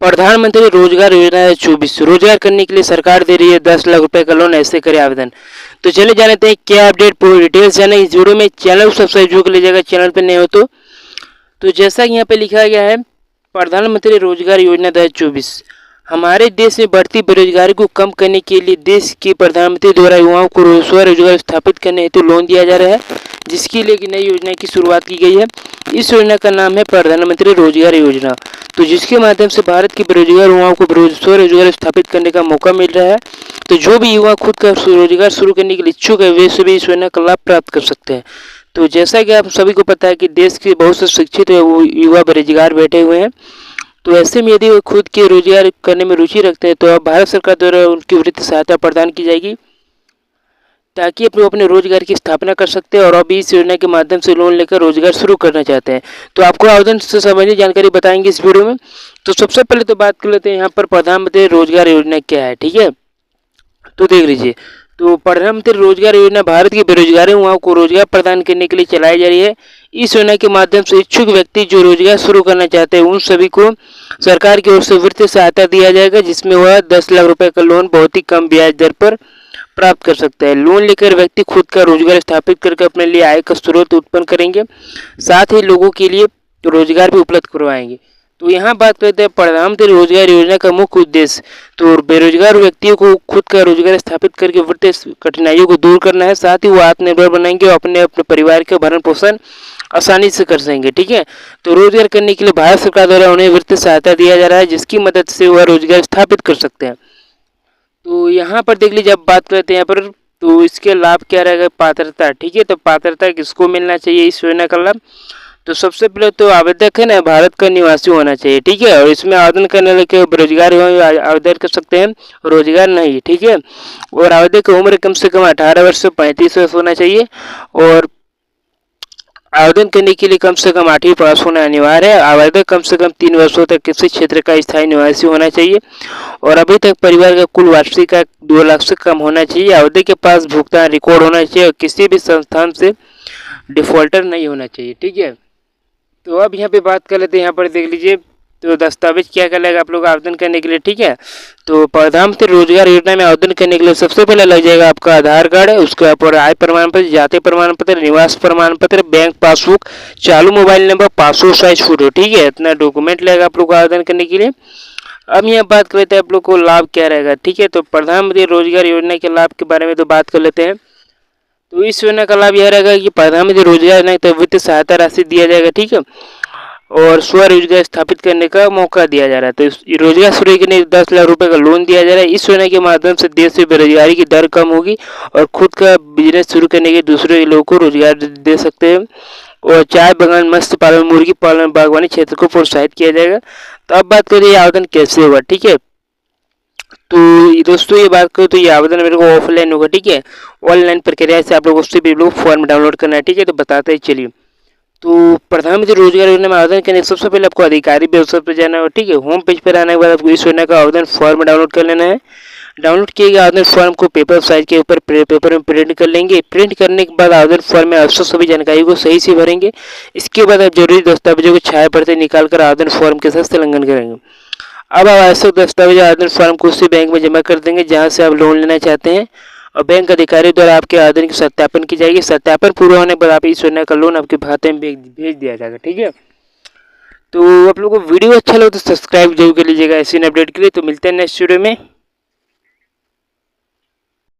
प्रधानमंत्री रोजगार योजना है 24। रोजगार करने के लिए सरकार दे रही है 10 लाख रुपए का लोन, ऐसे करें आवेदन। तो चलिए जानते हैं क्या अपडेट, पूरी डिटेल्स जाने इस वीडियो में। चैनल को सब्सक्राइब जरूर कर लीजिएगा चैनल पर नए हो तो जैसा कि यहाँ पे लिखा गया है, प्रधानमंत्री रोजगार योजना 2024 हमारे देश में बढ़ती बेरोजगारी को कम करने के लिए देश के प्रधानमंत्री द्वारा युवाओं को स्वरोजगार स्थापित करने हेतु लोन दिया जा रहा है, जिसके लिए एक नई योजना की शुरुआत की गई है। इस योजना का नाम है प्रधानमंत्री रोजगार योजना, तो जिसके माध्यम से भारत के बेरोजगार युवाओं को स्वरोजगार स्थापित करने का मौका मिल रहा है। तो जो भी युवा खुद का रोजगार शुरू करने के लिए इच्छुक है वे सभी इस योजना का लाभ प्राप्त कर सकते हैं। तो जैसा कि आप सभी को पता है कि देश के बहुत से शिक्षित युवा बेरोजगार बैठे हुए हैं, तो ऐसे में यदि वो खुद के रोजगार करने में रुचि रखते हैं तो अब भारत सरकार द्वारा उनकी वित्तीय सहायता प्रदान की जाएगी, ताकि अपने रोजगार की स्थापना कर सकते हैं और अभी इस योजना के माध्यम से लोन लेकर रोजगार शुरू करना चाहते हैं। तो आपको आवेदन से संबंधित जानकारी बताएंगे इस वीडियो में। तो सबसे पहले तो बात कर लेते हैं यहाँ पर प्रधानमंत्री रोजगार योजना क्या है, ठीक है। तो देख लीजिए, तो प्रधानमंत्री रोजगार योजना भारत के बेरोजगार युवाओं को रोजगार प्रदान करने के लिए चलाई जा रही है। इस योजना के माध्यम से इच्छुक व्यक्ति जो रोजगार शुरू करना चाहते हैं उन सभी को सरकार की ओर से वित्तीय सहायता दिया जाएगा, जिसमें वह 10 लाख रुपए का लोन बहुत ही कम ब्याज दर पर प्राप्त कर सकता है। लोन लेकर व्यक्ति खुद का रोजगार स्थापित करके अपने लिए आय का स्रोत उत्पन्न करेंगे, साथ ही लोगों के लिए रोजगार भी उपलब्ध करवाएंगे। तो यहाँ बात करते हैं प्रधानमंत्री रोजगार योजना का मुख्य उद्देश्य। तो बेरोजगार व्यक्तियों को खुद का रोजगार स्थापित करके वित्तीय कठिनाइयों को दूर करना है, साथ ही वो आत्मनिर्भर बनाएंगे और अपने परिवार का भरण पोषण आसानी से कर सकेंगे, ठीक है। तो रोजगार करने के लिए भारत सरकार द्वारा उन्हें वित्तीय सहायता दिया जा रहा है, जिसकी मदद से वह रोजगार स्थापित कर सकते हैं। तो यहाँ पर देख लीजिए, अब बात करते हैं यहाँ पर, तो इसके लाभ क्या रहेगा, पात्रता, ठीक है। तो पात्रता किसको मिलना चाहिए इस योजना का लाभ? तो सबसे पहले तो आवेदक है ना भारत का निवासी होना चाहिए, ठीक है। और इसमें आवेदन करने वाले बेरोजगार आवेदन कर सकते हैं, रोजगार नहीं, ठीक है। और आवेदक की उम्र कम से कम 18 वर्ष से 35 वर्ष होना चाहिए और आवेदन करने के लिए कम से कम 8वीं पास होना अनिवार्य है। आवेदक कम से कम 3 वर्षों तक किसी क्षेत्र का स्थायी निवासी होना चाहिए और अभी तक परिवार का कुल वार्षिक आय 2 लाख से कम होना चाहिए। आवेदक के पास भुगतान रिकॉर्ड होना चाहिए और किसी भी संस्थान से डिफॉल्टर नहीं होना चाहिए, ठीक है। तो अब यहाँ पे बात कर लेते हैं, यहाँ पर देख लीजिए, तो दस्तावेज क्या क्या लगेगा आप लोग आवेदन करने के लिए, ठीक है। तो प्रधानमंत्री रोजगार योजना में आवेदन करने के लिए सबसे पहले लग जाएगा आपका आधार कार्ड, उसके ऊपर आय प्रमाण पत्र, जाति प्रमाण पत्र, निवास प्रमाण पत्र, बैंक पासबुक, चालू mobile number, passport size photo, ठीक है। इतना डॉक्यूमेंट लगेगा आप लोग को आवेदन करने के लिए। अब यहाँ बात कर लेते हैं आप लोग को लाभ क्या रहेगा, ठीक है। तो प्रधानमंत्री रोजगार योजना के लाभ के बारे में तो बात कर लेते हैं। तो इस योजना का लाभ यह रहेगा कि प्रधानमंत्री रोजगार योजना तो वित्तीय सहायता राशि दिया जाएगा, ठीक है, और स्वरोजगार स्थापित करने का मौका दिया जा रहा है। तो रोजगार शुरू करने 10 लाख रुपए का लोन दिया जा रहा है। इस योजना के माध्यम से देश में बेरोजगारी की दर कम होगी और खुद का बिजनेस शुरू करने के दूसरे लोगों को रोजगार दे सकते हैं। और चाय बागान, मत्स्य पालन, मुर्गी पालन, बागवानी क्षेत्र को प्रोत्साहित किया जाएगा। तो अब बात करिए आवेदन कैसे होगा, ठीक है। तो दोस्तों ये बात करो तो ये आवेदन मेरे को ऑफलाइन होगा, ठीक है। ऑनलाइन प्रक्रिया से आप लोग उससे भी लोग फॉर्म डाउनलोड करना है, ठीक है। तो बताते हैं चलिए। तो प्रधानमंत्री रोजगार योजना में आवेदन करने सबसे पहले आपको अधिकारी वेबसाइट पर जाना होगा, ठीक है। होम पेज पर आने के बाद आपको इस योजना का आवेदन फॉर्म डाउनलोड कर लेना है। डाउनलोड किए गए आवेदन फॉर्म को पेपर साइज के ऊपर पेपर में प्रिंट कर लेंगे। प्रिंट करने के बाद आवेदन फॉर्म में आवश्यक सभी जानकारी को सही से भरेंगे। इसके बाद आप जरूरी दस्तावेजों को छाया प्रति निकाल कर आवेदन फॉर्म के साथ संलग्न करेंगे। अब आप आवश्यक दस्तावेज आवेदन फॉर्म को उसी बैंक में जमा कर देंगे जहाँ से आप लोन लेना चाहते हैं और बैंक अधिकारी द्वारा आपके आवेदन की सत्यापन की जाएगी। सत्यापन पूरा होने के बाद आप इस योजना का लोन आपके खाते में भेज दिया जाएगा, ठीक है। तो आप लोगों को वीडियो अच्छा लगे तो सब्सक्राइब जरूर कर लीजिएगा ऐसी अपडेट के लिए। तो मिलते हैं नेक्स्ट वीडियो में।